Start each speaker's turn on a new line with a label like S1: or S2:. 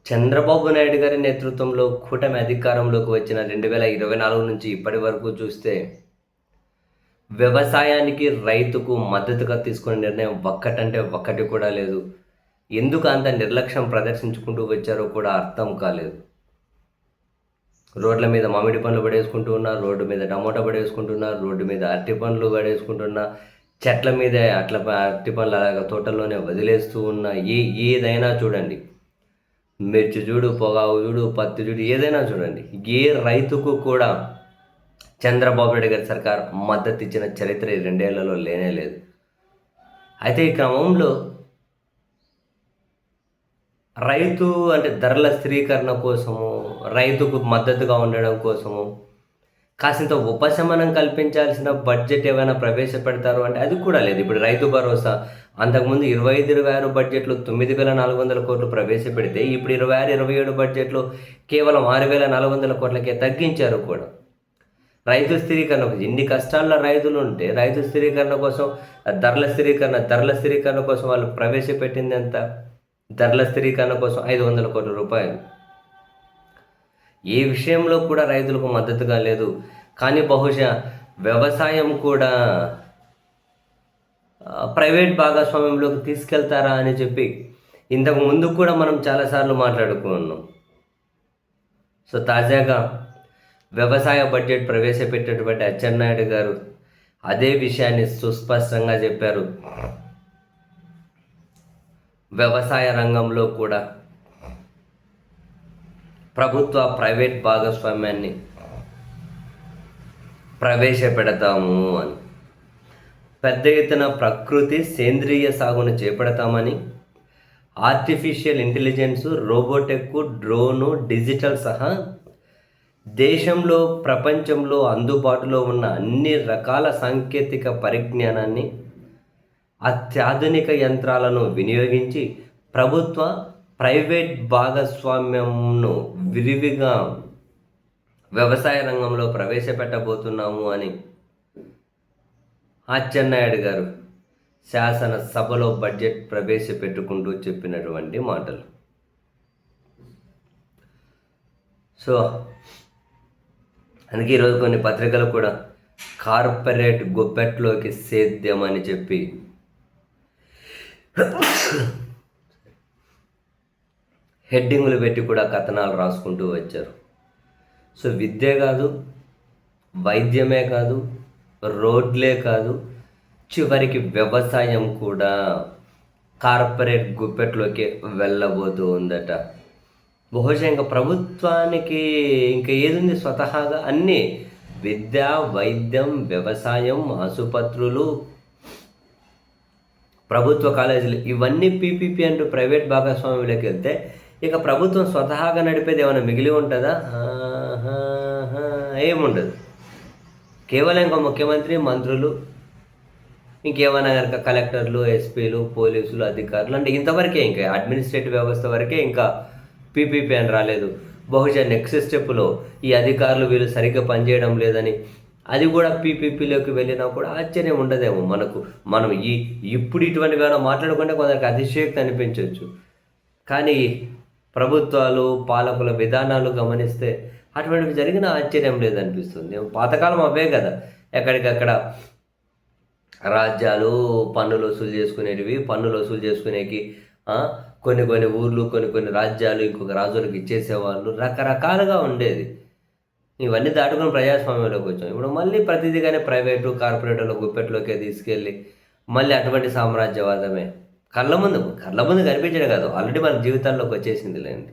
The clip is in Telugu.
S1: చంద్రబాబు నాయుడు గారి నేతృత్వంలో కూటమి అధికారంలోకి వచ్చిన 2024 నుంచి ఇప్పటి వరకు చూస్తే వ్యవసాయానికి, రైతుకు మద్దతుగా తీసుకున్న నిర్ణయం ఒక్కటంటే ఒక్కటి కూడా లేదు. ఎందుకు అంత నిర్లక్ష్యం ప్రదర్శించుకుంటూ వచ్చారో కూడా అర్థం కాలేదు. రోడ్ల మీద మామిడి పండ్లు పడేసుకుంటూ ఉన్నారు, రోడ్డు మీద టమోటా పడేసుకుంటున్నారు, రోడ్డు మీద అరటి పండ్లు పడేసుకుంటున్నా, చెట్ల మీద అరటి పండ్లు అలాగ తోటల్లోనే వదిలేస్తూ ఉన్న ఏదైనా చూడండి, మిర్చి చూడు, పొగాకు చూడు, పత్తి చూడు, ఏదైనా చూడండి, ఏ రైతుకు కూడా చంద్రబాబు నాయుడు గారి సర్కార్ మద్దతు ఇచ్చిన చరిత్ర ఈ 2 ఏళ్లలో లేనే లేదు. అయితే ఈ క్రమంలో రైతు అంటే ధరల స్థిరీకరణ కోసము, రైతుకు మద్దతుగా ఉండడం కోసము కాసింత ఉపశమనం కల్పించాల్సిన బడ్జెట్ ఏమైనా ప్రవేశపెడతారు అంటే అది కూడా లేదు. ఇప్పుడు రైతు భరోసా అంతకుముందు 25-26 బడ్జెట్లో 9,400 కోట్లు ప్రవేశపెడితే ఇప్పుడు 26-27 బడ్జెట్లో కేవలం 6,400 కోట్లకే తగ్గించారు కూడా. రైతు స్థిరీకరణ ఎన్ని కష్టాల్లో రైతులు ఉంటే రైతు స్థిరీకరణ కోసం ధరల స్థిరీకరణ కోసం వాళ్ళు ప్రవేశపెట్టింది ఎంత? ధరల స్థిరీకరణ కోసం 500 కోట్ల రూపాయలు. ఏ విషయంలో కూడా రైతులకు మద్దతుగా లేదు. కానీ బహుశా వ్యవసాయం కూడా ప్రైవేట్ భాగస్వామ్యంలోకి తీసుకెళ్తారా అని చెప్పి ఇంతకు ముందు కూడా మనం చాలాసార్లు మాట్లాడుకున్నాం. సో తాజాగా వ్యవసాయ బడ్జెట్ ప్రవేశపెట్టేటువంటి అచ్చెన్నాయుడు గారు అదే విషయాన్ని సుస్పష్టంగా చెప్పారు. వ్యవసాయ రంగంలో కూడా ప్రభుత్వ ప్రైవేట్ భాగస్వామ్యాన్ని ప్రవేశపెడతాము అని, పెద్ద ఎత్తున ప్రకృతి సేంద్రియ సాగును చేపడతామని, ఆర్టిఫిషియల్ ఇంటెలిజెన్స్, రోబోటెక్, డ్రోను, డిజిటల్ సహా దేశంలో ప్రపంచంలో అందుబాటులో ఉన్న అన్ని రకాల సాంకేతిక పరిజ్ఞానాన్ని, అత్యాధునిక యంత్రాలను వినియోగించి ప్రభుత్వ ప్రైవేట్ భాగస్వామ్యంను విరివిగా వ్యవసాయ రంగంలో ప్రవేశపెట్టబోతున్నాము అని అచ్చెన్నాయుడు గారు శాసనసభలో బడ్జెట్ ప్రవేశపెట్టుకుంటూ చెప్పినటువంటి మాటలు. సో అందుకే ఈరోజు కొన్ని పత్రికలు కూడా కార్పొరేట్ గుప్పెట్లోకి సేద్యం అని చెప్పి హెడ్డింగులు పెట్టి కూడా కథనాలు రాసుకుంటూ వచ్చారు. సో విద్య కాదు, వైద్యమే కాదు, రోడ్లే కాదు, చివరికి వ్యవసాయం కూడా కార్పొరేట్ గుప్పెట్లోకి వెళ్ళబోతూ ఉందట. బహుశా ఇంకా ప్రభుత్వానికి ఇంకా ఏదుంది స్వతహాగా? అన్నీ విద్య, వైద్యం, వ్యవసాయం, ఆసుపత్రులు, ప్రభుత్వ కాలేజీలు ఇవన్నీ పీపీపీ అంటూ ప్రైవేట్ భాగస్వామ్యంలోకి వెళ్తే ఇక ప్రభుత్వం స్వతహాగా నడిపేది ఏమైనా మిగిలి ఉంటుందా? ఏముండదు. కేవలం ఇంకా ముఖ్యమంత్రి, మంత్రులు, ఇంకేమైనా కనుక కలెక్టర్లు, ఎస్పీలు, పోలీసులు, అధికారులు అంటే ఇంతవరకే, ఇంకా అడ్మినిస్ట్రేటివ్ వ్యవస్థ వరకే ఇంకా పీపీపీ అని రాలేదు. బహుశా నెక్స్ట్ స్టెప్లో ఈ అధికారులు వీళ్ళు సరిగ్గా పనిచేయడం లేదని అది కూడా పీపీపీలోకి వెళ్ళినా కూడా ఆశ్చర్యం ఉండదేమో మనకు. మనం ఇప్పుడు ఇటువంటివి ఏమైనా మాట్లాడుకుంటే కొందరికి అతిశయోక్తి అనిపించవచ్చు. కానీ ప్రభుత్వాలు, పాలకుల విధానాలు గమనిస్తే అటువంటివి జరిగిన ఆశ్చర్యం లేదనిపిస్తుంది. పాతకాలం అవే కదా, ఎక్కడికక్కడ రాజ్యాలు పన్నులు వసూలు చేసుకునేటివి, పన్నులు వసూలు చేసుకునేకి కొన్ని ఊర్లు, కొన్ని రాజ్యాలు ఇంకొక రాజులకు ఇచ్చేసేవాళ్ళు, రకరకాలుగా ఉండేది. ఇవన్నీ దాటుకుని ప్రజాస్వామ్యంలోకి వచ్చాం. ఇప్పుడు మళ్ళీ ప్రతిదీగానే ప్రైవేటు, కార్పొరేటర్ల గుప్పెట్లోకే తీసుకెళ్ళి మళ్ళీ అటువంటి సామ్రాజ్యవాదమే కళ్ళ ముందు కనిపించడం కాదు, ఆల్రెడీ మన జీవితాల్లోకి వచ్చేసింది లేండి.